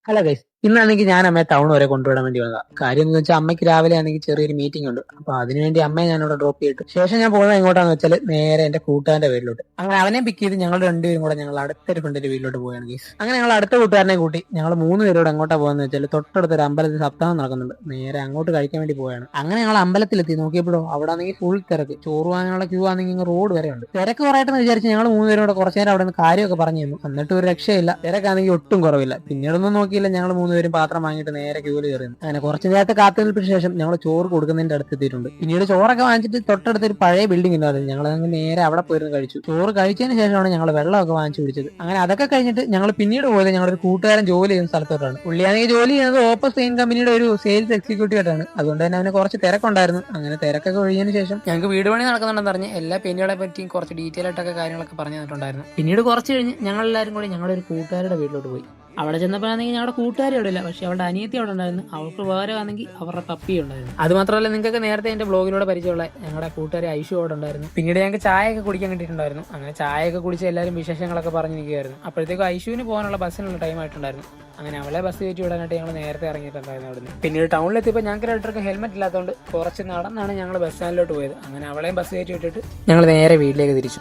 Hello guys, ഇന്നാണെങ്കിൽ ഞാൻ അമ്മയെ ടൗൺ വരെ കൊണ്ടുവിടാൻ വേണ്ടി വന്നതാ. കാര്യം എന്ന് വെച്ചാൽ അമ്മയ്ക്ക് രാവിലെ ആണെങ്കിൽ ചെറിയൊരു മീറ്റിംഗ് ഉണ്ട്. അപ്പൊ അതിനുവേണ്ടി അമ്മയെ ഞാൻ ഇവിടെ ഡ്രോപ്പ് ചെയ്തിട്ട് ശേഷം ഞാൻ പോകുന്നത് എങ്ങോട്ടാന്ന് വെച്ചാൽ നേരെ എന്റെ കൂട്ടുകാരന്റെ വീട്ടിലോട്ട്. അങ്ങനെ അവനെ പിക്ക് ചെയ്ത് ഞങ്ങൾ രണ്ടുപേരും കൂടെ ഞങ്ങൾ അടുത്തൊരു ഫ്രണ്ടിന്റെ വീട്ടിലോട്ട് പോയാണ് ഗൈസ്. അങ്ങനെ ഞങ്ങൾ അടുത്ത കൂട്ടുകാരനെ കൂട്ടി ഞങ്ങൾ മൂന്ന് പേരോട് എങ്ങോട്ടാ പോകുന്നത് വെച്ചാൽ തൊട്ടടുത്തൊരു അമ്പലത്തിൽ സപ്താഹം നടക്കുന്നുണ്ട്. നേരെ അങ്ങോട്ട് കഴിക്കാൻ വേണ്ടി പോയാണ്. അങ്ങനെ ഞങ്ങൾ അമ്പലത്തിലെത്തി നോക്കിയപ്പോഴോ അവിടെ ആണെങ്കിൽ ഫുൾ തിരക്ക്. ചോറ് വാങ്ങാനുള്ള ക്യൂ ആണെങ്കിൽ റോഡ് വരെ ഉണ്ട്. തിരക്ക് കുറയട്ടെന്ന് വിചാരിച്ച് ഞങ്ങൾ മൂന്നുപേരും കൂടെ കുറച്ചു നേരം അവിടെ നിന്ന് കാര്യമൊക്കെ പറഞ്ഞു തന്നു. എന്നിട്ട് ഒരു രക്ഷയില്ല, തിരക്കാണെങ്കിൽ ഒട്ടും കുറവില്ല. പിന്നീടൊന്നും നോക്കിയില്ല, ഞങ്ങൾ മൂന്നുപേരും പാത്രം വാങ്ങിയിട്ട് നേരെ ക്യൂല് കയറുന്നു. അങ്ങനെ കുറച്ചു നേരത്തെ കാത്തുനിൽപ്പിന് ശേഷം ഞങ്ങൾ ചോറ് കൊടുക്കുന്നതിന്റെ അടുത്തെത്തിയിട്ടുണ്ട്. പിന്നീട് ചോറൊക്കെ വാങ്ങിച്ചിട്ട് തൊട്ടടുത്ത് ഒരു പഴയ ബിൽഡിംഗ് ഉണ്ടായിരുന്നു. ഞങ്ങൾ നേരെ അവിടെ പോയിരുന്നു കഴിച്ചു. ചോറ് കഴിച്ചതിന് ശേഷമാണ് ഞങ്ങൾ വെള്ളമൊക്കെ വാങ്ങിച്ചു കുടിച്ചത്. അങ്ങനെ അതൊക്കെ കഴിഞ്ഞിട്ട് ഞങ്ങൾ പിന്നീട് പോയത് ഞങ്ങളൊരു കൂട്ടുകാരൻ ജോലി ചെയ്യുന്ന സ്ഥലത്തോട്ടാണ്. പുള്ളിയാണെങ്കിൽ ജോലി ചെയ്യുന്നത് ഓപ്പോ സെയിൻ കമ്പനിയുടെ ഒരു സെയിൽസ് എക്സിക്യൂട്ടീവ് ആയിട്ടാണ്. അതുകൊണ്ട് തന്നെ അവന് കുറച്ച് തിരക്കുണ്ടായിരുന്നു. അങ്ങനെ തിരക്കൊക്കെ ഒഴിഞ്ഞതിന് ശേഷം ഞങ്ങൾക്ക് വീട് പണി നടക്കുന്നുണ്ടെന്ന് പറഞ്ഞ് എല്ലാ പെയിന്റുകളെ പറ്റിയും കുറച്ച് ഡീറ്റെയിൽ ആയിട്ടൊക്കെ കാര്യങ്ങളൊക്കെ പറഞ്ഞു തന്നിട്ടുണ്ടായിരുന്നു. പിന്നീട് കുറച്ച് കഴിഞ്ഞ് ഞങ്ങൾ എല്ലാവരും കൂടി ഞങ്ങളുടെ ഒരു കൂട്ടുകാരുടെ വീട്ടിലോട്ട് പോയി. അവിടെ ചെന്നപ്പോഴാണെങ്കിൽ ഞങ്ങളുടെ കൂട്ടുകാരി അവിടെ ഇല്ല, പക്ഷെ അവളുടെ അനിയത്തി അവിടെ ഉണ്ടായിരുന്നു. അവൾക്ക് വേറെ ആണെങ്കിൽ അവരുടെ പപ്പി ഉണ്ടായിരുന്നു. അത് മാത്രമല്ല, നിങ്ങൾക്ക് നേരത്തെ എന്റെ ബ്ലോഗിലൂടെ പരിചയമുള്ള ഞങ്ങളുടെ കൂട്ടുകാരി ഐഷു അവിടെ ഉണ്ടായിരുന്നു. പിന്നീട് ഞങ്ങൾക്ക് ചായയൊക്കെ കുടിക്കാൻ കിട്ടിയിട്ടുണ്ടായിരുന്നു. അങ്ങനെ ചായയൊക്കെ കുടിച്ച് എല്ലാവരും വിശേഷങ്ങളൊക്കെ പറഞ്ഞിരിക്കുകയായിരുന്നു. അപ്പോഴത്തേക്കും ഐഷുവിന് പോകാനുള്ള ബസ്സിനുള്ള ടൈം ആയിട്ടുണ്ടായിരുന്നു. അങ്ങനെ അവളെ ബസ് കയറ്റി വിടാനായിട്ട് ഞങ്ങൾ നേരത്തെ ഇറങ്ങിയിട്ടുണ്ടായിരുന്നു അവിടുന്ന്. പിന്നീട് ടൗണിലെത്തിയപ്പോൾ ഞങ്ങൾക്ക് രണ്ടർക്ക് ഹെൽമെറ്റ് ഇല്ലാത്തതുകൊണ്ട് കുറച്ച് നടന്നാണ് ഞങ്ങൾ ബസ് സ്റ്റാൻഡിലോട്ട് പോയത്. അങ്ങനെ അവളെയും ബസ് കയറ്റി വിട്ടിട്ട് ഞങ്ങൾ നേരെ വീട്ടിലേക്ക് തിരിച്ചു.